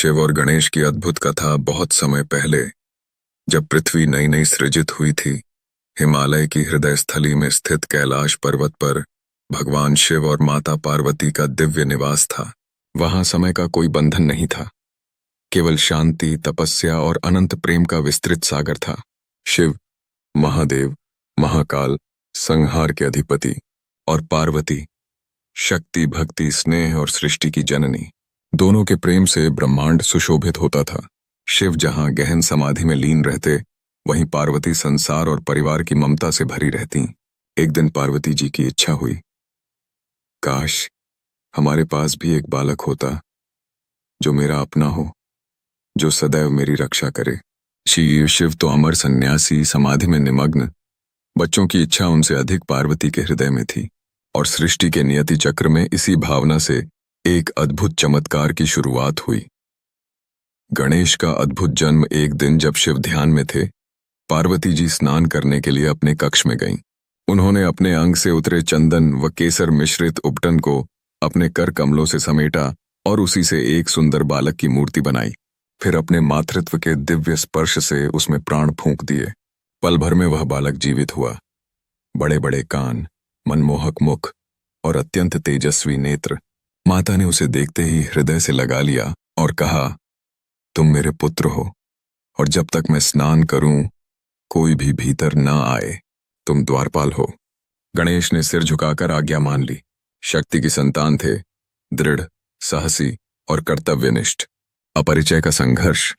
शिव और गणेश की अद्भुत कथा बहुत समय पहले, जब पृथ्वी नई नई सृजित हुई थी, हिमालय की हृदय स्थली में स्थित कैलाश पर्वत पर भगवान शिव और माता पार्वती का दिव्य निवास था। वहां समय का कोई बंधन नहीं था, केवल शांति, तपस्या और अनंत प्रेम का विस्तृत सागर था। शिव महादेव, महाकाल, संहार के अधिपति, और पार्वती शक्ति, भक्ति, स्नेह और सृष्टि की जननी, दोनों के प्रेम से ब्रह्मांड सुशोभित होता था। शिव जहां गहन समाधि में लीन रहते, वहीं पार्वती संसार और परिवार की ममता से भरी रहती। एक दिन पार्वती जी की इच्छा हुई, काश हमारे पास भी एक बालक होता जो मेरा अपना हो, जो सदैव मेरी रक्षा करे। शिव तो अमर सन्यासी, समाधि में निमग्न, बच्चों की इच्छा उनसे अधिक पार्वती के हृदय में थी। और सृष्टि के नियति चक्र में इसी भावना से एक अद्भुत चमत्कार की शुरुआत हुई। गणेश का अद्भुत जन्म एक दिन जब शिव ध्यान में थे, पार्वती जी स्नान करने के लिए अपने कक्ष में गईं। उन्होंने अपने अंग से उतरे चंदन व केसर मिश्रित उपटन को अपने कर कमलों से समेटा और उसी से एक सुंदर बालक की मूर्ति बनाई। फिर अपने मातृत्व के दिव्य स्पर्श से उसमें प्राण फूंक दिए। पल भर में वह बालक जीवित हुआ। बड़े बड़े कान, मनमोहक मुख और अत्यंत तेजस्वी नेत्र। माता ने उसे देखते ही हृदय से लगा लिया और कहा, तुम मेरे पुत्र हो, और जब तक मैं स्नान करूं कोई भी भीतर न आए। तुम द्वारपाल हो। गणेश ने सिर झुकाकर आज्ञा मान ली। शक्ति की संतान थे, दृढ़, साहसी और कर्तव्यनिष्ठ। अपरिचय का संघर्ष।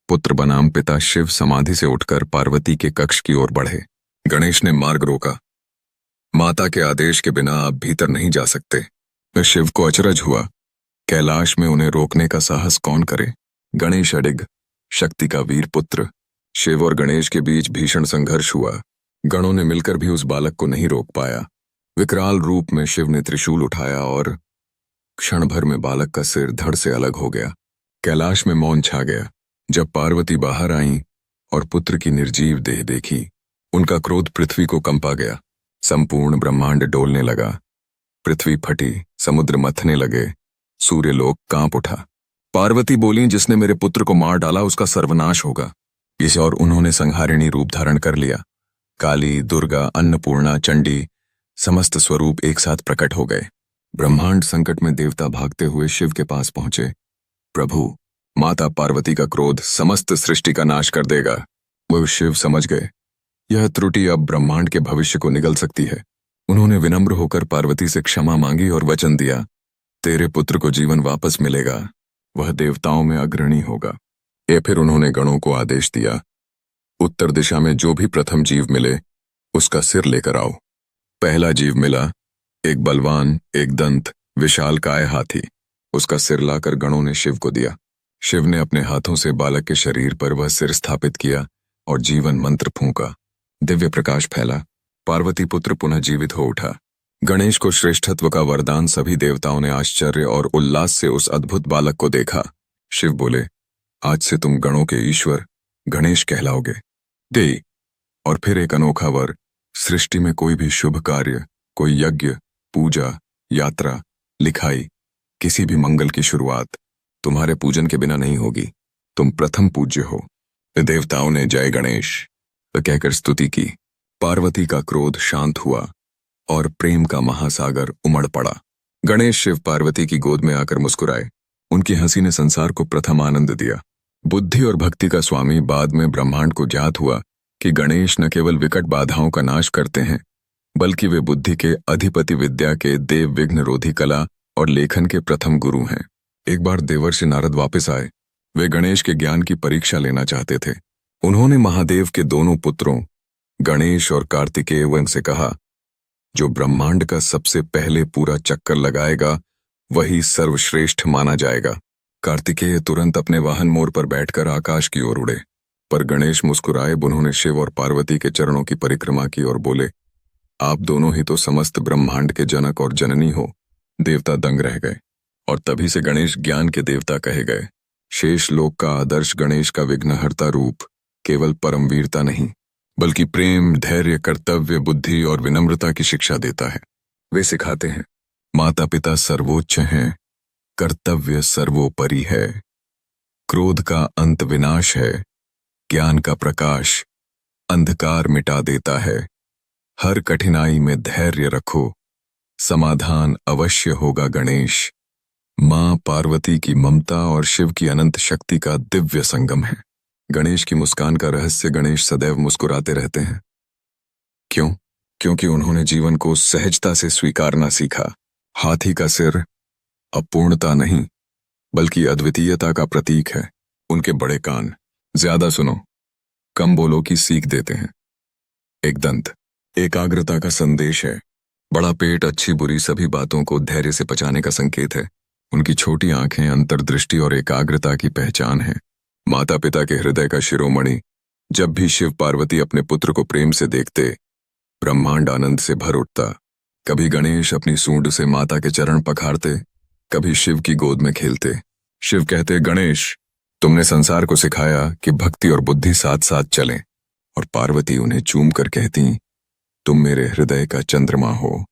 पुत्र बनाम पिता शिव समाधि से उठकर पार्वती के कक्ष की ओर बढ़े। गणेश ने मार्ग रोका। माता के आदेश के बिना आप भीतर नहीं जा सकते। शिव को अचरज हुआ, कैलाश में उन्हें रोकने का साहस कौन करे। गणेश अडिग, शक्ति का वीर पुत्र। शिव और गणेश के बीच भीषण संघर्ष हुआ। गणों ने मिलकर भी उस बालक को नहीं रोक पाया। विकराल रूप में शिव ने त्रिशूल उठाया और क्षण भर में बालक का सिर धड़ से अलग हो गया। कैलाश में मौन छा गया। जब पार्वती बाहर आईं और पुत्र की निर्जीव देह देखी, उनका क्रोध पृथ्वी को कंपा गया। संपूर्ण ब्रह्मांड डोलने लगा। पृथ्वी फटी, समुद्र मथने लगे, सूर्यलोक कांप उठा। पार्वती बोली, जिसने मेरे पुत्र को मार डाला उसका सर्वनाश होगा। इस और उन्होंने संहारिणी रूप धारण कर लिया। काली, दुर्गा, अन्नपूर्णा, चंडी समस्त स्वरूप एक साथ प्रकट हो गए। ब्रह्मांड संकट में देवता भागते हुए शिव के पास पहुंचे। प्रभु, माता पार्वती का क्रोध समस्त सृष्टि का नाश कर देगा। वो शिव समझ गए, यह त्रुटि अब ब्रह्मांड के भविष्य को निगल सकती है। उन्होंने विनम्र होकर पार्वती से क्षमा मांगी और वचन दिया, तेरे पुत्र को जीवन वापस मिलेगा, वह देवताओं में अग्रणी होगा। फिर उन्होंने गणों को आदेश दिया, उत्तर दिशा में जो भी प्रथम जीव मिले उसका सिर लेकर आओ। पहला जीव मिला, एक बलवान, एक दंत, विशालकाय हाथी। उसका सिर लाकर गणों ने शिव को दिया। शिव ने अपने हाथों से बालक के शरीर पर वह सिर स्थापित किया और जीवन मंत्र फूंका। दिव्य प्रकाश फैला। पार्वती पुत्र पुनः जीवित हो उठा। गणेश को श्रेष्ठत्व का वरदान सभी देवताओं ने आश्चर्य और उल्लास से उस अद्भुत बालक को देखा। शिव बोले, आज से तुम गणों के ईश्वर गणेश कहलाओगे। दे और फिर एक अनोखा वर, सृष्टि में कोई भी शुभ कार्य, कोई यज्ञ, पूजा, यात्रा, लिखाई, किसी भी मंगल की शुरुआत तुम्हारे पूजन के बिना नहीं होगी। तुम प्रथम पूज्य हो। देवताओं ने जय गणेश कहकर स्तुति की। पार्वती का क्रोध शांत हुआ और प्रेम का महासागर उमड़ पड़ा। गणेश शिव पार्वती की गोद में आकर मुस्कुराए। उनकी हंसी ने संसार को प्रथम आनंद दिया। बुद्धि और भक्ति का स्वामी बाद में ब्रह्मांड को ज्ञात हुआ कि गणेश न केवल विकट बाधाओं का नाश करते हैं, बल्कि वे बुद्धि के अधिपति, विद्या के देव, विघ्न रोधी कला और लेखन के प्रथम गुरु हैं। एक बार देवर्षि नारद वापस आए। वे गणेश के ज्ञान की परीक्षा लेना चाहते थे। उन्होंने महादेव के दोनों पुत्रों गणेश और कार्तिकेय से कहा, जो ब्रह्मांड का सबसे पहले पूरा चक्कर लगाएगा वही सर्वश्रेष्ठ माना जाएगा। कार्तिकेय तुरंत अपने वाहन मोर पर बैठकर आकाश की ओर उड़े, पर गणेश मुस्कुराए। उन्होंने शिव और पार्वती के चरणों की परिक्रमा की और बोले, आप दोनों ही तो समस्त ब्रह्मांड के जनक और जननी हो। देवता दंग रह गए और तभी से गणेश ज्ञान के देवता कहे गए। शेष लोक का आदर्श गणेश का विघ्नहर्ता रूप केवल परमवीरता नहीं, बल्कि प्रेम, धैर्य, कर्तव्य, बुद्धि और विनम्रता की शिक्षा देता है। वे सिखाते हैं, माता पिता सर्वोच्च हैं, कर्तव्य सर्वोपरि है। क्रोध का अंत विनाश है, ज्ञान का प्रकाश अंधकार मिटा देता है। हर कठिनाई में धैर्य रखो, समाधान अवश्य होगा गणेश। मां पार्वती की ममता और शिव की अनंत शक्ति का दिव्य संगम है। गणेश की मुस्कान का रहस्य, गणेश सदैव मुस्कुराते रहते हैं। क्यों? क्योंकि उन्होंने जीवन को सहजता से स्वीकारना सीखा। हाथी का सिर अपूर्णता नहीं बल्कि अद्वितीयता का प्रतीक है। उनके बड़े कान ज्यादा सुनो कम बोलो की सीख देते हैं। एक दंत एकाग्रता का संदेश है। बड़ा पेट अच्छी बुरी सभी बातों को धैर्य से पचाने का संकेत है। उनकी छोटी आंखें अंतर्दृष्टि और एकाग्रता की पहचान है। माता पिता के हृदय का शिरोमणि। जब भी शिव पार्वती अपने पुत्र को प्रेम से देखते, ब्रह्मांड आनंद से भर उठता। कभी गणेश अपनी सूंड से माता के चरण पखारते, कभी शिव की गोद में खेलते। शिव कहते, गणेश तुमने संसार को सिखाया कि भक्ति और बुद्धि साथ साथ चलें। और पार्वती उन्हें चूम कर कहती, तुम मेरे हृदय का चंद्रमा हो।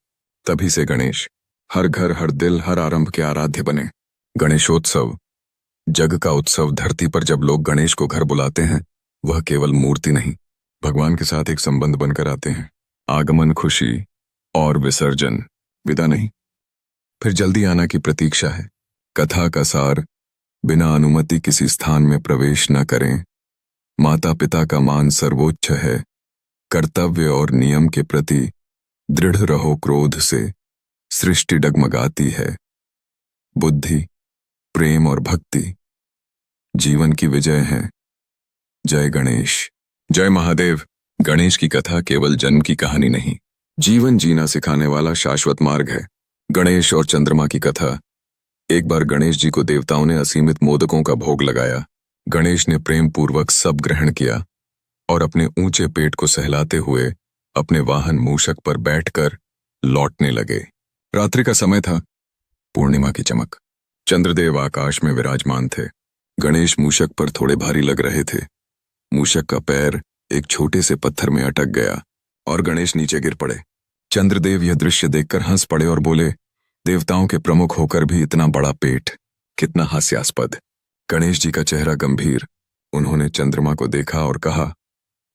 तभी से गणेश हर घर, हर दिल, हर आरंभ के आराध्य बने। गणेशोत्सव जग का उत्सव। धरती पर जब लोग गणेश को घर बुलाते हैं, वह केवल मूर्ति नहीं, भगवान के साथ एक संबंध बनकर आते हैं। आगमन खुशी और विसर्जन विदा नहीं, फिर जल्दी आना की प्रतीक्षा है। कथा का सार, बिना अनुमति किसी स्थान में प्रवेश न करें। माता पिता का मान सर्वोच्च है। कर्तव्य और नियम के प्रति दृढ़ रहो क्रोध से, सृष्टि डगमगाती है। बुद्धि, प्रेम और भक्ति जीवन की विजय है। जय गणेश, जय महादेव। गणेश की कथा केवल जन्म की कहानी नहीं, जीवन जीना सिखाने वाला शाश्वत मार्ग है। गणेश और चंद्रमा की कथा। एक बार गणेश जी को देवताओं ने असीमित मोदकों का भोग लगाया। गणेश ने प्रेम पूर्वक सब ग्रहण किया और अपने ऊंचे पेट को सहलाते हुए अपने वाहन मूषक पर बैठकर लौटने लगे। रात्रि का समय था, पूर्णिमा की चमक। चंद्रदेव आकाश में विराजमान थे। गणेश मूषक पर थोड़े भारी लग रहे थे। मूषक का पैर एक छोटे से पत्थर में अटक गया और गणेश नीचे गिर पड़े। चंद्रदेव यह दृश्य देखकर हंस पड़े और बोले, देवताओं के प्रमुख होकर भी इतना बड़ा पेट, कितना हास्यास्पद। गणेश जी का चेहरा गंभीर। उन्होंने चंद्रमा को देखा और कहा,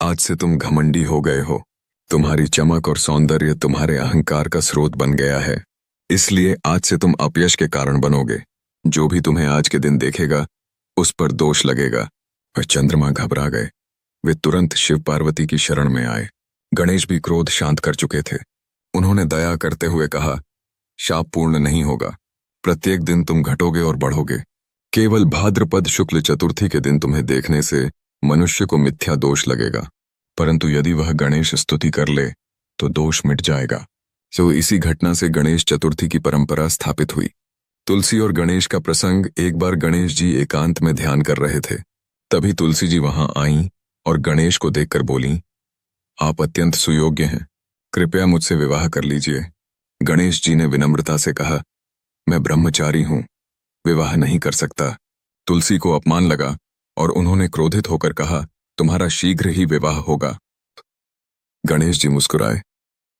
आज से तुम घमंडी हो गए हो। तुम्हारी चमक और सौंदर्य तुम्हारे अहंकार का स्रोत बन गया है, इसलिए आज से तुम अपयश के कारण बनोगे। जो भी तुम्हें आज के दिन देखेगा उस पर दोष लगेगा। वह चंद्रमा घबरा गए। वे तुरंत शिव पार्वती की शरण में आए। गणेश भी क्रोध शांत कर चुके थे। उन्होंने दया करते हुए कहा, शाप पूर्ण नहीं होगा। प्रत्येक दिन तुम घटोगे और बढ़ोगे। केवल भाद्रपद शुक्ल चतुर्थी के दिन तुम्हें देखने से मनुष्य को मिथ्या दोष लगेगा, परंतु यदि वह गणेश स्तुति कर ले तो दोष मिट जाएगा। सो इसी घटना से गणेश चतुर्थी की परंपरा स्थापित हुई। तुलसी और गणेश का प्रसंग। एक बार गणेश जी एकांत में ध्यान कर रहे थे। तभी तुलसी जी वहां आईं और गणेश को देखकर बोलीं, आप अत्यंत सुयोग्य हैं, कृपया मुझसे विवाह कर लीजिए। गणेश जी ने विनम्रता से कहा, मैं ब्रह्मचारी हूं, विवाह नहीं कर सकता। तुलसी को अपमान लगा और उन्होंने क्रोधित होकर कहा, तुम्हारा शीघ्र ही विवाह होगा। गणेश जी मुस्कुराए,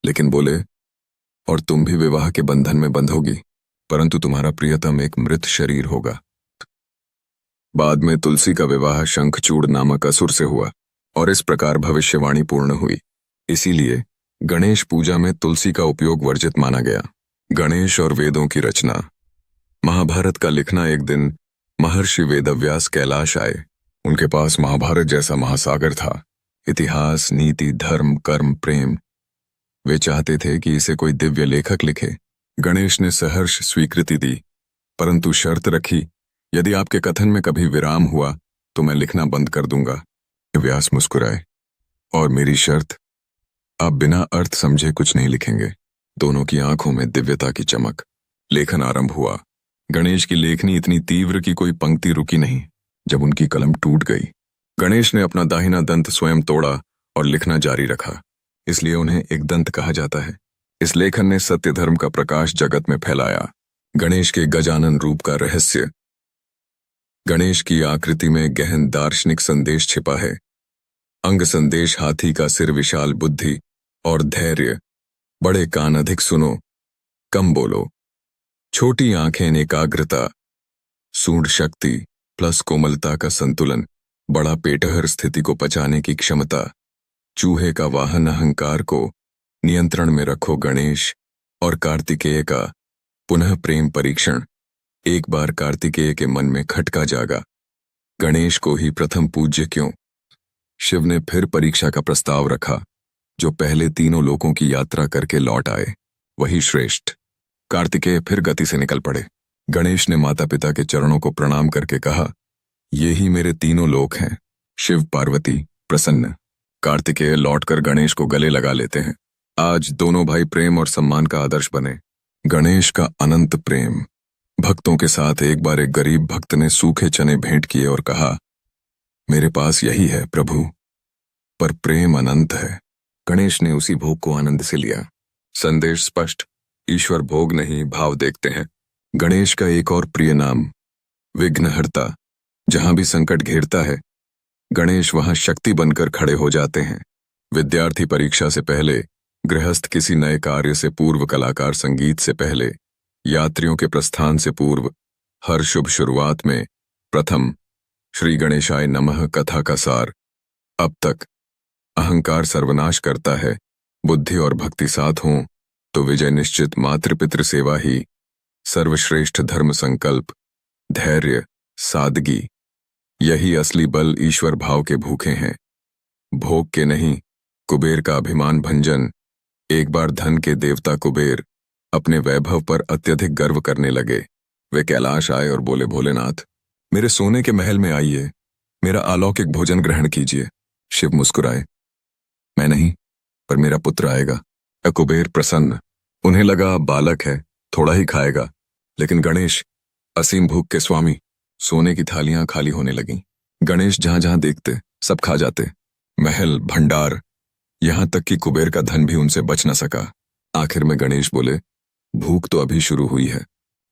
लेकिन बोले, और तुम भी विवाह के बंधन में बंधोगी, परंतु तुम्हारा प्रियतम एक मृत शरीर होगा। बाद में तुलसी का विवाह शंखचूड़ नामक असुर से हुआ और इस प्रकार भविष्यवाणी पूर्ण हुई। इसीलिए गणेश पूजा में तुलसी का उपयोग वर्जित माना गया। गणेश और वेदों की रचना। महाभारत का लिखना। एक दिन महर्षि वेदव्यास कैलाश आए। उनके पास महाभारत जैसा महासागर था। इतिहास, नीति, धर्म, कर्म, प्रेम। वे चाहते थे कि इसे कोई दिव्य लेखक लिखे। गणेश ने सहर्ष स्वीकृति दी, परंतु शर्त रखी, यदि आपके कथन में कभी विराम हुआ तो मैं लिखना बंद कर दूंगा। व्यास मुस्कुराए, और मेरी शर्त, आप बिना अर्थ समझे कुछ नहीं लिखेंगे। दोनों की आंखों में दिव्यता की चमक। लेखन आरंभ हुआ। गणेश की लेखनी इतनी तीव्र कि कोई पंक्ति रुकी नहीं। जब उनकी कलम टूट गई, गणेश ने अपना दाहिना दंत स्वयं तोड़ा और लिखना जारी रखा। इसलिए उन्हें एक दंत कहा जाता है। इस लेखन ने सत्य धर्म का प्रकाश जगत में फैलाया। गणेश के गजानन रूप का रहस्य। गणेश की आकृति में गहन दार्शनिक संदेश छिपा है। अंग संदेश, हाथी का सिर, विशाल बुद्धि और धैर्य। बड़े कान, अधिक सुनो, कम बोलो। छोटी आंखें, एकाग्रता। सूंड शक्ति, प्लस कोमलता का संतुलन, बड़ा पेट हर स्थिति को पचाने की क्षमता, चूहे का वाहन अहंकार को नियंत्रण में रखो गणेश, और कार्तिकेय का पुनः प्रेम परीक्षण। एक बार कार्तिकेय के मन में खटका जागा, गणेश को ही प्रथम पूज्य क्यों? शिव ने फिर परीक्षा का प्रस्ताव रखा, जो पहले तीनों लोकों की यात्रा करके लौट आए वही श्रेष्ठ। कार्तिकेय फिर गति से निकल पड़े। गणेश ने माता पिता के चरणों को प्रणाम करके कहा, ये ही मेरे तीनों लोक हैं। शिव पार्वती प्रसन्न। कार्तिकेय लौटकर गणेश को गले लगा लेते हैं। आज दोनों भाई प्रेम और सम्मान का आदर्श बने। गणेश का अनंत प्रेम। भक्तों के साथ एक बार एक गरीब भक्त ने सूखे चने भेंट किए और कहा, मेरे पास यही है प्रभु, पर प्रेम अनंत है। गणेश ने उसी भोग को आनंद से लिया। संदेश स्पष्ट, ईश्वर भोग नहीं भाव देखते हैं। गणेश का एक और प्रिय नाम विघ्नहर्ता। जहां भी संकट घेरता है, गणेश वहां शक्ति बनकर खड़े हो जाते हैं। विद्यार्थी परीक्षा से पहले, गृहस्थ किसी नए कार्य से पूर्व, कलाकार संगीत से पहले, यात्रियों के प्रस्थान से पूर्व, हर शुभ शुरुआत में प्रथम श्री गणेशाय नमः कथा का सार। अब तक अहंकार सर्वनाश करता है, बुद्धि और भक्ति साथ हों तो विजय निश्चित। मातृपितृ सेवा ही सर्वश्रेष्ठ धर्म। संकल्प, धैर्य, सादगी, यही असली बल। ईश्वर भाव के भूखे हैं, भोग के नहीं। कुबेर का अभिमान भंजन। एक बार धन के देवता कुबेर अपने वैभव पर अत्यधिक गर्व करने लगे। वे कैलाश आए और बोले, भोलेनाथ, मेरे सोने के महल में आइए, मेरा अलौकिक भोजन ग्रहण कीजिए। शिव मुस्कुराए, मैं नहीं, पर मेरा पुत्र आएगा। कुबेर प्रसन्न। उन्हें लगा बालक है, थोड़ा ही खाएगा, लेकिन गणेश असीम भूख के स्वामी। सोने की थालियां खाली होने लगीं। गणेश जहां जहां देखते सब खा जाते। महल, भंडार, यहां तक कि कुबेर का धन भी उनसे बच न सका। आखिर में गणेश बोले, भूख तो अभी शुरू हुई है।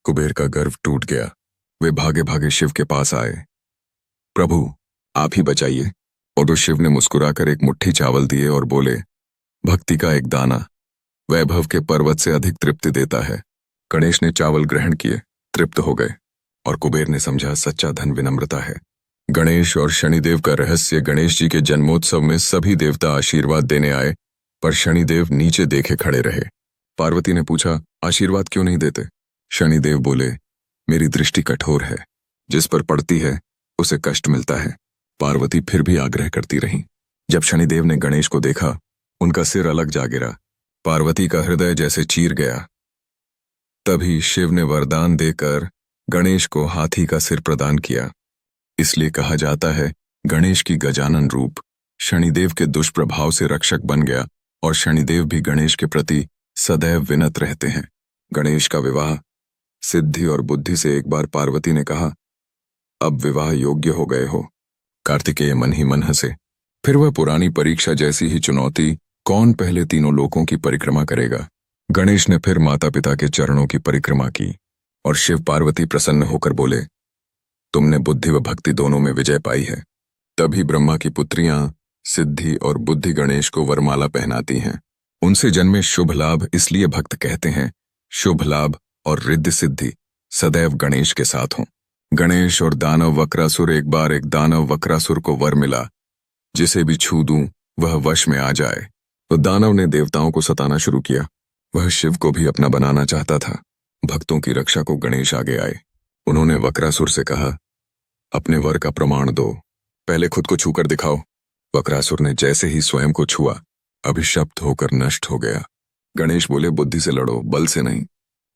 कुबेर का गर्व टूट गया। वे भागे भागे शिव के पास आए। प्रभु, आप ही बचाइए। और तो शिव ने मुस्कुराकर एक मुट्ठी चावल दिए और बोले, भक्ति का एक दाना वैभव के पर्वत से अधिक तृप्ति देता है। गणेश ने चावल ग्रहण किए, तृप्त हो गए, और कुबेर ने समझा सच्चा धन विनम्रता है। गणेश और शनिदेव का रहस्य। गणेश जी के जन्मोत्सव में सभी देवता आशीर्वाद देने आए, पर शनिदेव नीचे देखे खड़े रहे। पार्वती ने पूछा, आशीर्वाद क्यों नहीं देते? शनिदेव बोले, मेरी दृष्टि कठोर है, जिस पर पड़ती है उसे कष्ट मिलता है। पार्वती फिर भी आग्रह करती रही। जब शनिदेव ने गणेश को देखा, उनका सिर अलग जा गिरा। पार्वती का हृदय जैसे चीर गया। तभी शिव ने वरदान देकर गणेश को हाथी का सिर प्रदान किया। इसलिए कहा जाता है, गणेश की गजानन रूप शनिदेव के दुष्प्रभाव से रक्षक बन गया, और शनिदेव भी गणेश के प्रति सदैव विनत रहते हैं। गणेश का विवाह। सिद्धि और बुद्धि से एक बार पार्वती ने कहा, अब विवाह योग्य हो गए हो। कार्तिकेय मन ही मन हंसे। फिर वह पुरानी परीक्षा जैसी ही चुनौती, कौन पहले तीनों लोकों की परिक्रमा करेगा। गणेश ने फिर माता पिता के चरणों की परिक्रमा की, और शिव पार्वती प्रसन्न होकर बोले, तुमने बुद्धि व भक्ति दोनों में विजय पाई है। तभी ब्रह्मा की पुत्रियां सिद्धि और बुद्धि गणेश को वरमाला पहनाती हैं। उनसे जन्मे शुभ लाभ, इसलिए भक्त कहते हैं, शुभ लाभ और रिद्धि सिद्धि सदैव गणेश के साथ हों। गणेश और दानव वक्रासुर। एक बार एक दानव वक्रासुर को वर मिला, जिसे भी छू दूं वह वश में आ जाए। तो दानव ने देवताओं को सताना शुरू किया। वह शिव को भी अपना बनाना चाहता था। भक्तों की रक्षा को गणेश आगे आए। उन्होंने वक्रासुर से कहा, अपने वर का प्रमाण दो, पहले खुद को छूकर दिखाओ। वक्रासुर ने जैसे ही स्वयं को छुआ, अभिशप्त होकर नष्ट हो गया। गणेश बोले, बुद्धि से लड़ो, बल से नहीं।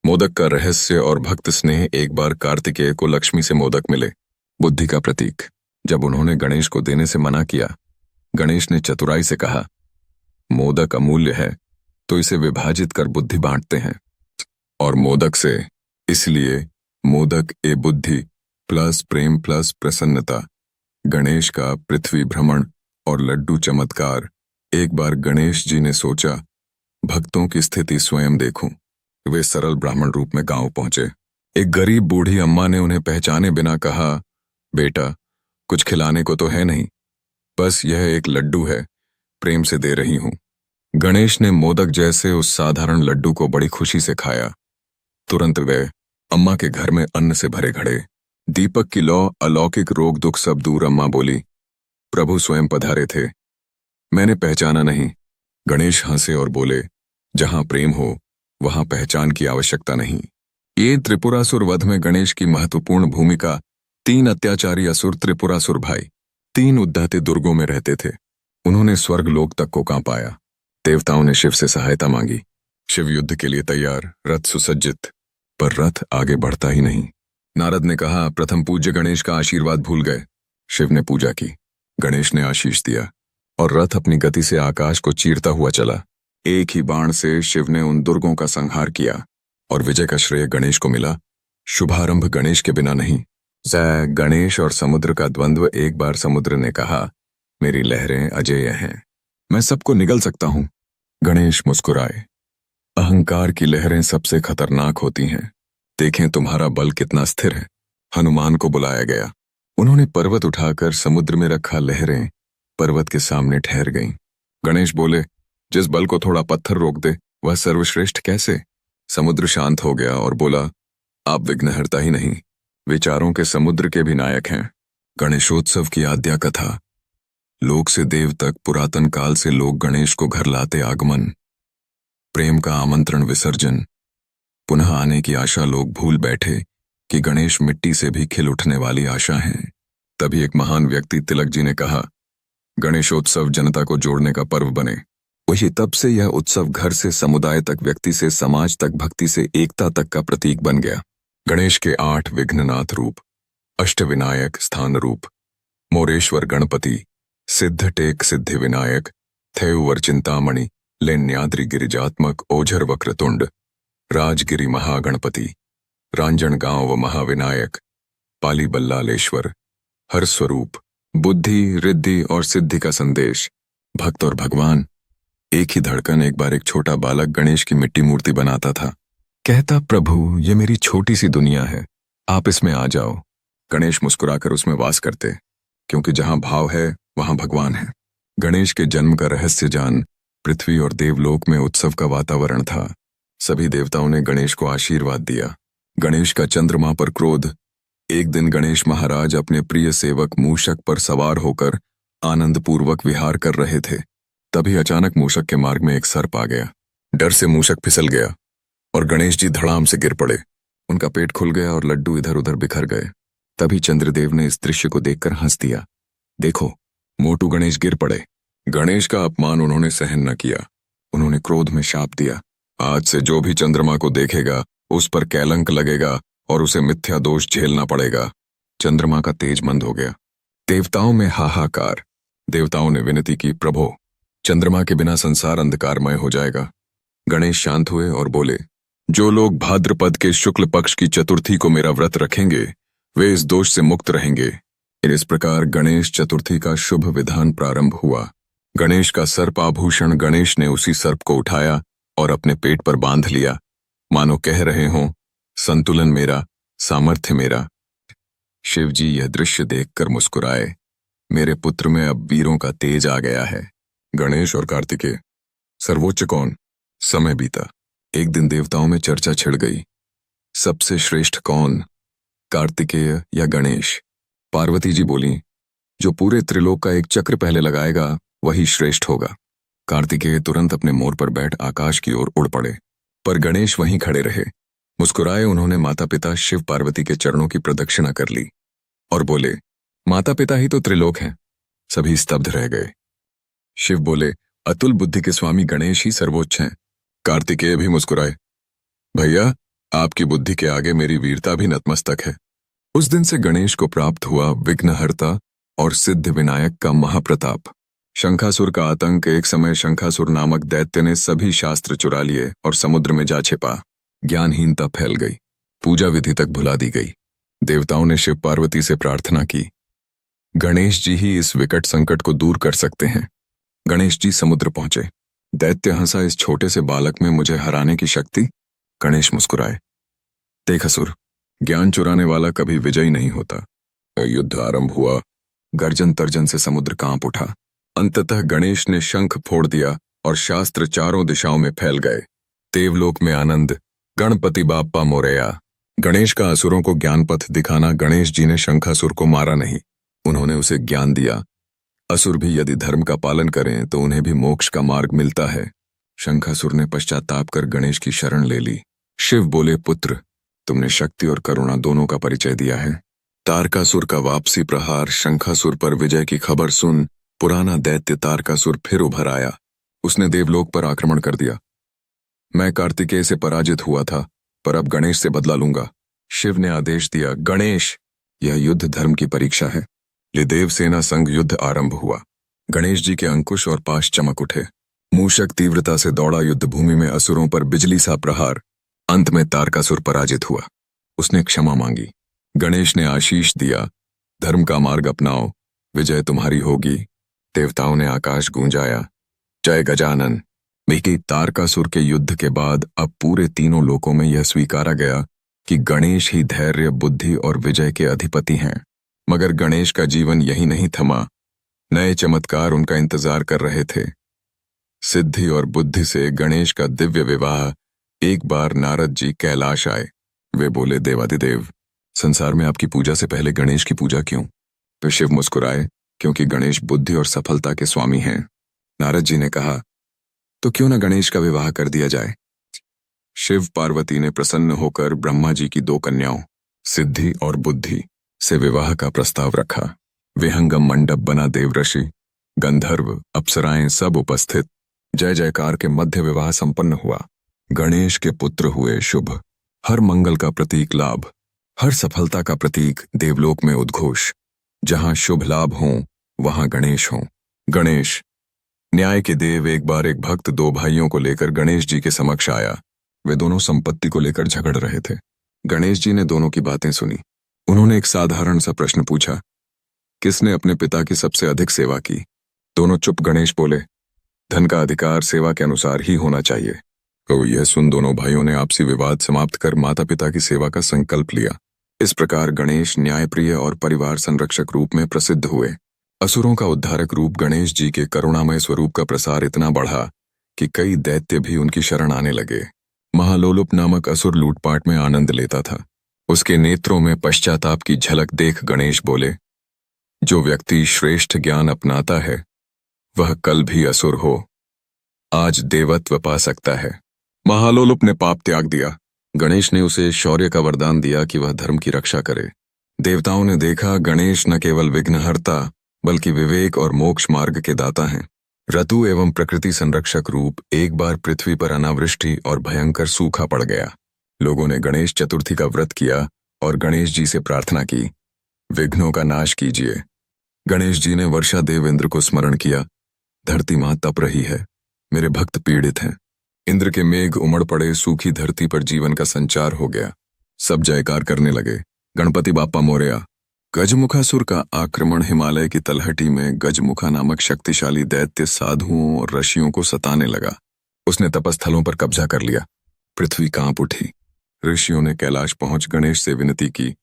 मोदक का रहस्य और भक्त स्नेह। एक बार कार्तिकेय को लक्ष्मी से मोदक मिले, बुद्धि का प्रतीक। जब उन्होंने गणेश को देने से मना किया, गणेश ने चतुराई से कहा, मोदक अमूल्य है तो इसे विभाजित कर बुद्धि बांटते हैं, और मोदक से, इसलिए मोदक ए बुद्धि प्लस प्रेम प्लस प्रसन्नता। गणेश का पृथ्वी भ्रमण और लड्डू चमत्कार। एक बार गणेश जी ने सोचा, भक्तों की स्थिति स्वयं देखूं। वे सरल ब्राह्मण रूप में गांव पहुंचे। एक गरीब बूढ़ी अम्मा ने उन्हें पहचाने बिना कहा, बेटा, कुछ खिलाने को तो है नहीं, बस यह एक लड्डू है, प्रेम से दे रही हूं। गणेश ने मोदक जैसे उस साधारण लड्डू को बड़ी खुशी से खाया। तुरंत वे अम्मा के घर में अन्न से भरे घड़े, दीपक की लौ, अलौकिक रोग दुख सब दूर। अम्मा बोली, प्रभु स्वयं पधारे थे। मैंने पहचाना नहीं। गणेश हंसे और बोले, जहां प्रेम हो वहां पहचान की आवश्यकता नहीं। ये त्रिपुरासुर वध में गणेश की महत्वपूर्ण भूमिका। 3 अत्याचारी असुर त्रिपुरासुर भाई 3 उद्धाते दुर्गों में रहते थे। उन्होंने स्वर्ग लोक तक को कांपाया। देवताओं ने शिव से सहायता मांगी। शिव युद्ध के लिए तैयार, रथ सुसज्जित, पर रथ आगे बढ़ता ही नहीं। नारद ने कहा, प्रथम पूज्य गणेश का आशीर्वाद भूल गए। शिव ने पूजा की, गणेश ने आशीष दिया और रथ अपनी गति से आकाश को चीरता हुआ चला। एक ही बाण से शिव ने उन दुर्गों का संहार किया और विजय का श्रेय गणेश को मिला। शुभारंभ गणेश के बिना नहीं। जय गणेश और समुद्र का द्वंद्व। एक बार समुद्र ने कहा, मेरी लहरें अजेय हैं, मैं सबको निगल सकता हूं। गणेश मुस्कुराए, अहंकार की लहरें सबसे खतरनाक होती हैं। देखें तुम्हारा बल कितना स्थिर है। हनुमान को बुलाया गया। उन्होंने पर्वत उठाकर समुद्र में रखा। लहरें पर्वत के सामने ठहर गईं। गणेश बोले, जिस बल को थोड़ा पत्थर रोक दे वह सर्वश्रेष्ठ कैसे। समुद्र शांत हो गया और बोला, आप विघ्नहर्ता ही नहीं, विचारों के समुद्र के भी नायक हैं। गणेशोत्सव की आद्या कथा। लोक से देव तक पुरातन काल से लोग गणेश को घर लाते। आगमन, प्रेम का आमंत्रण, विसर्जन, पुनः आने की आशा। लोग भूल बैठे कि गणेश मिट्टी से भी खिल उठने वाली आशा हैं। तभी एक महान व्यक्ति तिलक जी ने कहा, गणेशोत्सव जनता को जोड़ने का पर्व बने। वही तब से यह उत्सव घर से समुदाय तक, व्यक्ति से समाज तक, भक्ति से एकता तक का प्रतीक बन गया। गणेश के 8 विघ्ननाथ रूप, अष्टविनायक स्थान रूप, मोरेश्वर गणपति, सिद्ध टेक सिद्धि विनायक, थेउवर चिंतामणि, लेन्याद्रि गिरिजात्मक, ओझर वक्रतुंड, राजगिरी महागणपति, रांजणगांव महाविनायक, पाली बल्लालेश्वर, हर स्वरूप, बुद्धि, रिद्धि और सिद्धि का संदेश। भक्त और भगवान एक ही धड़कन। एक बार एक छोटा बालक गणेश की मिट्टी मूर्ति बनाता था। कहता, प्रभु ये मेरी छोटी सी दुनिया है, आप इसमें आ जाओ। गणेश मुस्कुराकर उसमें वास करते, क्योंकि जहां भाव है वहां भगवान है। गणेश के जन्म का रहस्य जान पृथ्वी और देवलोक में उत्सव का वातावरण था। सभी देवताओं ने गणेश को आशीर्वाद दिया। गणेश का चंद्रमा पर क्रोध। एक दिन गणेश महाराज अपने प्रिय सेवक मूषक पर सवार होकर आनंदपूर्वक विहार कर रहे थे। तभी अचानक मूषक के मार्ग में एक सर्प आ गया। डर से मूषक फिसल गया और गणेश जी धड़ाम से गिर पड़े। उनका पेट खुल गया और लड्डू इधर उधर बिखर गए। तभी चंद्रदेव ने इस दृश्य को देखकर हंस दिया। देखो, मोटू गणेश गिर पड़े। गणेश का अपमान उन्होंने सहन न किया। उन्होंने क्रोध में शाप दिया, आज से जो भी चंद्रमा को देखेगा उस पर कलंक लगेगा और उसे मिथ्या दोष झेलना पड़ेगा। चंद्रमा का तेज मंद हो गया। देवताओं में हाहाकार। देवताओं ने विनती की, प्रभो चंद्रमा के बिना संसार अंधकारमय हो जाएगा। गणेश शांत हुए और बोले, जो लोग भाद्रपद के शुक्ल पक्ष की चतुर्थी को मेरा व्रत रखेंगे वे इस दोष से मुक्त रहेंगे। इस प्रकार गणेश चतुर्थी का शुभ विधान प्रारंभ हुआ। गणेश का सर्प आभूषण। गणेश ने उसी सर्प को उठाया और अपने पेट पर बांध लिया, मानो कह रहे हों, संतुलन मेरा, सामर्थ्य मेरा। शिव जी यह दृश्य देखकर मुस्कुराए। मेरे पुत्र में अब वीरों का तेज आ गया है। गणेश और कार्तिकेय, सर्वोच्च कौन? समय बीता। एक दिन देवताओं में चर्चा छिड़ गई, सबसे श्रेष्ठ कौन, कार्तिकेय या गणेश? पार्वती जी बोली, जो पूरे त्रिलोक का एक चक्र पहले लगाएगा वही श्रेष्ठ होगा। कार्तिकेय तुरंत अपने मोर पर बैठ आकाश की ओर उड़ पड़े, पर गणेश वहीं खड़े रहे। मुस्कुराए उन्होंने माता पिता शिव पार्वती के चरणों की प्रदक्षिणा कर ली और बोले, माता पिता ही तो त्रिलोक हैं। सभी स्तब्ध रह गए। शिव बोले, अतुल बुद्धि के स्वामी गणेश ही सर्वोच्च हैं। कार्तिकेय भी मुस्कुराए, भैया आपकी बुद्धि के आगे मेरी वीरता भी नतमस्तक है। उस दिन से गणेश को प्राप्त हुआ विघ्नहर्ता और सिद्ध विनायक का महाप्रताप। शंखासुर का आतंक। एक समय शंखासुर नामक दैत्य ने सभी शास्त्र चुरा लिए और समुद्र में जा छिपा। ज्ञानहीनता फैल गई, पूजा विधि तक भुला दी गई। देवताओं ने शिव पार्वती से प्रार्थना की, गणेश जी ही इस विकट संकट को दूर कर सकते हैं। गणेश जी समुद्र पहुंचे। दैत्य हंसा, इस छोटे से बालक में मुझे हराने की शक्ति? गणेश मुस्कुराए, देख असुर, ज्ञान चुराने वाला कभी विजयी नहीं होता। युद्ध आरंभ हुआ। गर्जन तर्जन से समुद्र कांप उठा। अंततः गणेश ने शंख फोड़ दिया और शास्त्र चारों दिशाओं में फैल गए। देवलोक में आनंद। गणपति बाप्पा मोरया। गणेश का असुरों को ज्ञान पथ दिखाना। गणेश जी ने शंखासुर को मारा नहीं, उन्होंने उसे ज्ञान दिया। असुर भी यदि धर्म का पालन करें तो उन्हें भी मोक्ष का मार्ग मिलता है। शंखासुर ने पश्चाताप कर गणेश की शरण ले ली। शिव बोले, पुत्र, तुमने शक्ति और करुणा दोनों का परिचय दिया है। तारकासुर का वापसी प्रहार। शंखासुर पर विजय की खबर सुन पुराना दैत्य तारकासुर फिर उभर आया। उसने देवलोक पर आक्रमण कर दिया। मैं कार्तिकेय से पराजित हुआ था, पर अब गणेश से बदला लूंगा। शिव ने आदेश दिया, गणेश, यह युद्ध धर्म की परीक्षा है। ये देवसेना संग युद्ध आरंभ हुआ। गणेश जी के अंकुश और पाश चमक उठे। मूषक तीव्रता से दौड़ा युद्ध भूमि में असुरों पर बिजली सा प्रहार। अंत में तारकासुर पराजित हुआ। उसने क्षमा मांगी। गणेश ने आशीष दिया, धर्म का मार्ग अपनाओ, विजय तुम्हारी होगी। देवताओं ने आकाश गूंजाया, जय गजानन। लेकिन तारकासुर के युद्ध के बाद अब पूरे तीनों लोकों में यह स्वीकारा गया कि गणेश ही धैर्य, बुद्धि और विजय के अधिपति हैं। मगर गणेश का जीवन यही नहीं थमा। नए चमत्कार उनका इंतजार कर रहे थे। सिद्धि और बुद्धि से गणेश का दिव्य विवाह। एक बार नारद जी कैलाश आए। वे बोले, देवादिदेव, संसार में आपकी पूजा से पहले गणेश की पूजा क्यों? तो शिव मुस्कुराए, क्योंकि गणेश बुद्धि और सफलता के स्वामी हैं। नारद जी ने कहा, तो क्यों न गणेश का विवाह कर दिया जाए? शिव पार्वती ने प्रसन्न होकर ब्रह्मा जी की 2 कन्याओं, सिद्धि और बुद्धि, से विवाह का प्रस्ताव रखा। विहंगम मंडप बना। देवऋषि, गंधर्व, अप्सराएं सब उपस्थित। जय जयकार के मध्य विवाह संपन्न हुआ। गणेश के पुत्र हुए शुभ। हर मंगल का प्रतीक लाभ, हर सफलता का प्रतीक देवलोक में उद्घोष। जहां शुभ लाभ हों वहां गणेश हों। गणेश, न्याय के देव। एक बार एक भक्त 2 भाइयों को लेकर गणेश जी के समक्ष आया। वे दोनों संपत्ति को लेकर झगड़ रहे थे। गणेश जी ने दोनों की बातें सुनी। उन्होंने एक साधारण सा प्रश्न पूछा, किसने अपने पिता की सबसे अधिक सेवा की? दोनों चुप। गणेश बोले, धन का अधिकार सेवा के अनुसार ही होना चाहिए। तो यह सुन दोनों भाइयों ने आपसी विवाद समाप्त कर माता पिता की सेवा का संकल्प लिया। इस प्रकार गणेश न्यायप्रिय और परिवार संरक्षक रूप में प्रसिद्ध हुए। असुरों का उद्धारक रूप गणेश जी के करुणामय स्वरूप का प्रसार इतना बढ़ा कि कई दैत्य भी उनकी शरण आने लगे। महालोलुप नामक असुर लूटपाट में आनंद लेता था। उसके नेत्रों में पश्चाताप की झलक देख गणेश बोले, जो व्यक्ति श्रेष्ठ ज्ञान अपनाता है वह कल भी असुर हो, आज देवत्व पा सकता है। महालोलुप ने पाप त्याग दिया। गणेश ने उसे शौर्य का वरदान दिया कि वह धर्म की रक्षा करे। देवताओं ने देखा, गणेश न केवल विघ्नहर्ता बल्कि विवेक और मोक्ष मार्ग के दाता हैं। ऋतु एवं प्रकृति संरक्षक रूप। एक बार पृथ्वी पर अनावृष्टि और भयंकर सूखा पड़ गया। लोगों ने गणेश चतुर्थी का व्रत किया और गणेश जी से प्रार्थना की, विघ्नों का नाश कीजिए। गणेश जी ने वर्षा देव इंद्र को स्मरण किया, धरती मां तप रही है, मेरे भक्त पीड़ित हैं। इंद्र के मेघ उमड़ पड़े, सूखी धरती पर जीवन का संचार हो गया। सब जयकार करने लगे, गणपति बाप्पा मोरया। गजमुखासुर का आक्रमण। हिमालय की तलहटी में गजमुखा नामक शक्तिशाली दैत्य साधुओं और ऋषियों को सताने लगा। उसने तपस्थलों पर कब्जा कर लिया। पृथ्वी कांप उठी। ऋषियों ने कैलाश पहुंच गणेश से विनती की,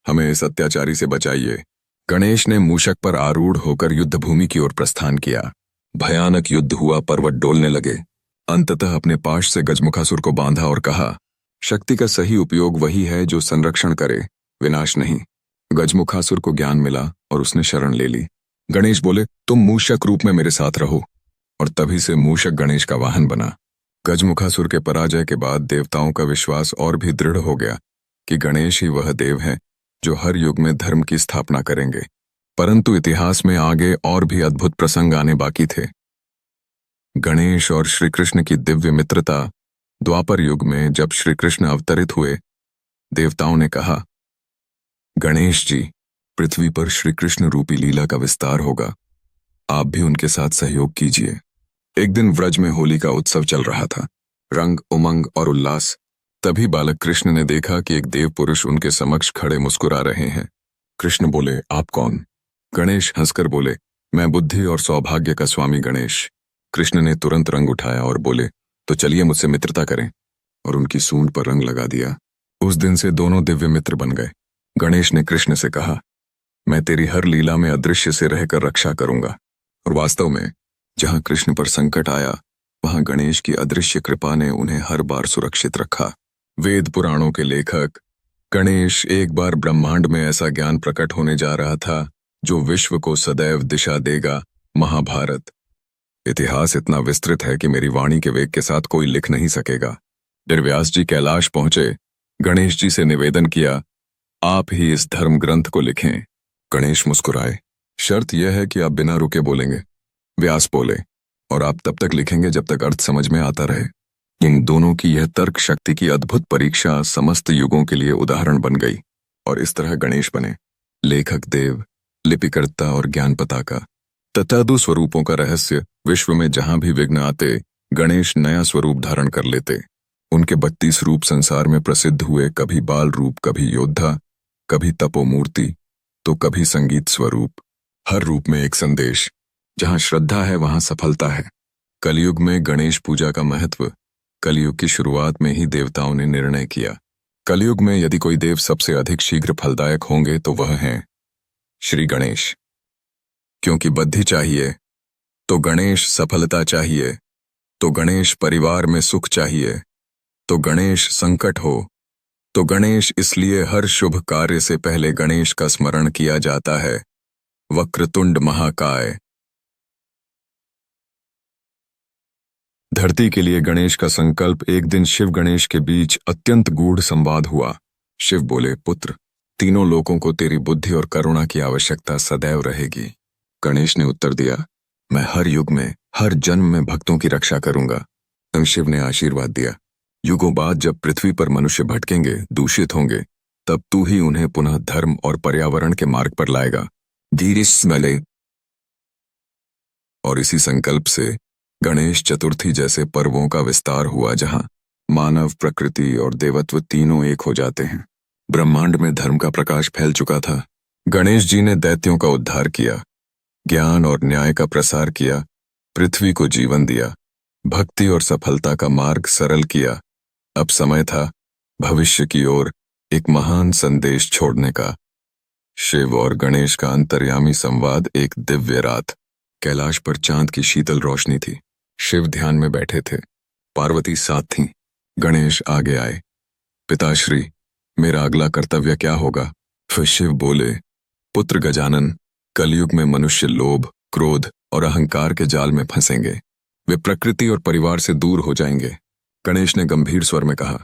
हमें इस अत्याचारी से बचाइए। गणेश ने मूषक पर आरूढ़ होकर युद्ध भूमि की ओर प्रस्थान किया। भयानक युद्ध हुआ, पर्वत डोलने लगे। अंततः अपने पाश से गजमुखासुर को बांधा और कहा, शक्ति का सही उपयोग वही है जो संरक्षण करे, विनाश नहीं। गजमुखासुर को ज्ञान मिला और उसने शरण ले ली। गणेश बोले, तुम मूषक रूप में मेरे साथ रहो, और तभी से मूषक गणेश का वाहन बना। गजमुखासुर के पराजय के बाद देवताओं का विश्वास और भी दृढ़ हो गया कि गणेश ही वह देव है जो हर युग में धर्म की स्थापना करेंगे। परंतु इतिहास में आगे और भी अद्भुत प्रसंग आने बाकी थे। गणेश और श्री कृष्ण की दिव्य मित्रता। द्वापर युग में जब श्री कृष्ण अवतरित हुए, देवताओं ने कहा, गणेश जी, पृथ्वी पर श्री कृष्ण रूपी लीला का विस्तार होगा, आप भी उनके साथ सहयोग कीजिए। एक दिन व्रज में होली का उत्सव चल रहा था, रंग, उमंग और उल्लास। तभी बालक कृष्ण ने देखा कि एक देव पुरुष उनके समक्ष खड़े मुस्कुरा रहे हैं। कृष्ण बोले, आप कौन? गणेश हंसकर बोले, मैं बुद्धि और सौभाग्य का स्वामी गणेश। कृष्ण ने तुरंत रंग उठाया और बोले, तो चलिए मुझसे मित्रता करें, और उनकी सूंड पर रंग लगा दिया। उस दिन से दोनों दिव्य मित्र बन गए। गणेश ने कृष्ण से कहा, मैं तेरी हर लीला में अदृश्य से रहकर रक्षा करूंगा। और वास्तव में जहां कृष्ण पर संकट आया वहां गणेश की अदृश्य कृपा ने उन्हें हर बार सुरक्षित रखा। वेद पुराणों के लेखक गणेश, एक बार ब्रह्मांड में ऐसा ज्ञान प्रकट होने जा रहा था जो विश्व को सदैव दिशा देगा। महाभारत। इतिहास इतना विस्तृत है कि मेरी वाणी के वेग के साथ कोई लिख नहीं सकेगा। फिर व्यास जी कैलाश पहुंचे, गणेश जी से निवेदन किया, आप ही इस धर्म ग्रंथ को लिखें। गणेश मुस्कुराए, शर्त यह है कि आप बिना रुके बोलेंगे। व्यास बोले, और आप तब तक लिखेंगे जब तक अर्थ समझ में आता रहे। इन दोनों की यह तर्क शक्ति की अद्भुत परीक्षा समस्त युगों के लिए उदाहरण बन गई, और इस तरह गणेश बने लेखक देव, लिपिकर्ता और ज्ञान पताका। तत्दु स्वरूपों का रहस्य, विश्व में जहां भी विघ्न आते, गणेश नया स्वरूप धारण कर लेते। उनके 32 रूप संसार में प्रसिद्ध हुए, कभी बाल रूप, कभी योद्धा, कभी तपोमूर्ति, तो कभी संगीत स्वरूप। हर रूप में एक संदेश। जहां श्रद्धा है वहां सफलता है। कलयुग में गणेश पूजा का महत्व कलयुग की शुरुआत में ही देवताओं ने निर्णय किया। कलयुग में यदि कोई देव सबसे अधिक शीघ्र फलदायक होंगे तो वह हैं श्री गणेश। क्योंकि बुद्धि चाहिए तो गणेश, सफलता चाहिए तो गणेश, परिवार में सुख चाहिए तो गणेश, संकट हो तो गणेश। इसलिए हर शुभ कार्य से पहले गणेश का स्मरण किया जाता है। वक्रतुंड महाकाय। धरती के लिए गणेश का संकल्प। एक दिन शिव गणेश के बीच अत्यंत गूढ़ संवाद हुआ। शिव बोले, पुत्र, तीनों लोगों को तेरी बुद्धि और करुणा की आवश्यकता सदैव रहेगी। गणेश ने उत्तर दिया, मैं हर युग में, हर जन्म में भक्तों की रक्षा करूंगा। तब शिव ने आशीर्वाद दिया, युगों बाद जब पृथ्वी पर मनुष्य भटकेंगे, दूषित होंगे, तब तू ही उन्हें पुनः धर्म और पर्यावरण के मार्ग पर लाएगा। धीरिस मले। और इसी संकल्प से गणेश चतुर्थी जैसे पर्वों का विस्तार हुआ, जहां मानव, प्रकृति और देवत्व तीनों एक हो जाते हैं। ब्रह्मांड में धर्म का प्रकाश फैल चुका था। गणेश जी ने दैत्यों का उद्धार किया, ज्ञान और न्याय का प्रसार किया, पृथ्वी को जीवन दिया, भक्ति और सफलता का मार्ग सरल किया। अब समय था भविष्य की ओर एक महान संदेश छोड़ने का। शिव और गणेश का अंतर्यामी संवाद। एक दिव्य रात, कैलाश पर चांद की शीतल रोशनी थी। शिव ध्यान में बैठे थे, पार्वती साथ थीं। गणेश आगे आए, पिताश्री, मेरा अगला कर्तव्य क्या होगा? फिर शिव बोले, पुत्र गजानन, कलयुग में मनुष्य लोभ, क्रोध और अहंकार के जाल में फंसेंगे। वे प्रकृति और परिवार से दूर हो जाएंगे। गणेश ने गंभीर स्वर में कहा,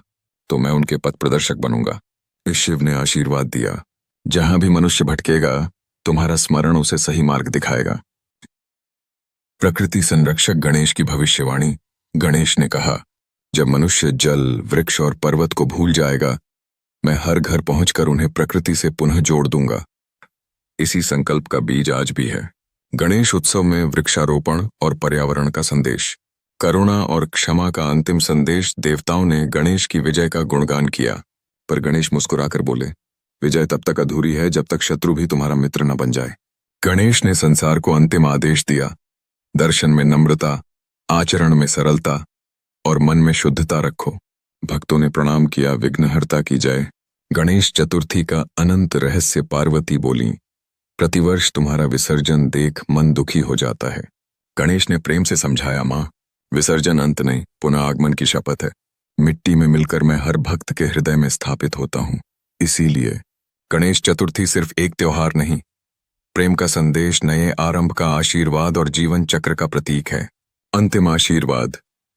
तो मैं उनके पथ प्रदर्शक बनूंगा। इस शिव ने आशीर्वाद दिया, जहां भी मनुष्य भटकेगा, तुम्हारा स्मरण उसे सही मार्ग दिखाएगा। प्रकृति संरक्षक गणेश की भविष्यवाणी। गणेश ने कहा, जब मनुष्य जल, वृक्ष और पर्वत को भूल जाएगा, मैं हर घर पहुंचकर उन्हें प्रकृति से पुनः जोड़ दूंगा। इसी संकल्प का बीज आज भी है। गणेश उत्सव में वृक्षारोपण और पर्यावरण का संदेश, करुणा और क्षमा का अंतिम संदेश। देवताओं ने गणेश की विजय का गुणगान किया, पर गणेश मुस्कुराकर बोले, विजय तब तक अधूरी है जब तक शत्रु भी तुम्हारा मित्र न बन जाए। गणेश ने संसार को अंतिम आदेश दिया, दर्शन में नम्रता, आचरण में सरलता और मन में शुद्धता रखो। भक्तों ने प्रणाम किया, विघ्नहर्ता की जय। गणेश चतुर्थी का अनंत रहस्य। पार्वती बोली, प्रतिवर्ष तुम्हारा विसर्जन देख मन दुखी हो जाता है। गणेश ने प्रेम से समझाया, मां, विसर्जन अंत नहीं, पुनः आगमन की शपथ है। मिट्टी में मिलकर मैं हर भक्त के हृदय में स्थापित होता हूं। इसीलिए गणेश चतुर्थी सिर्फ एक त्योहार नहीं, प्रेम का संदेश, नए आरंभ का आशीर्वाद और जीवन चक्र का प्रतीक है। अंतिम आशीर्वाद,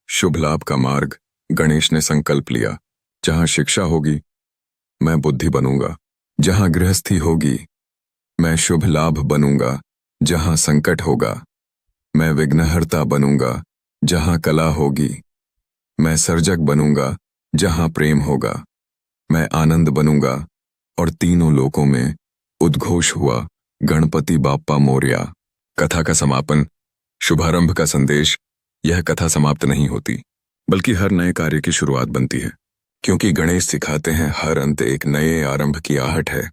शुभ लाभ का मार्ग। गणेश ने संकल्प लिया, जहां शिक्षा होगी, मैं बुद्धि बनूंगा। जहां गृहस्थी होगी, मैं शुभ लाभ बनूंगा। जहां संकट होगा, मैं विघ्नहर्ता बनूंगा। जहां कला होगी, मैं सर्जक बनूंगा। जहां प्रेम होगा, मैं आनंद बनूंगा। और तीनों लोकों में उद्घोष हुआ, गणपति बाप्पा मोरया। कथा का समापन, शुभारंभ का संदेश। यह कथा समाप्त नहीं होती, बल्कि हर नए कार्य की शुरुआत बनती है, क्योंकि गणेश सिखाते हैं हर अंत एक नए आरंभ की आहट है।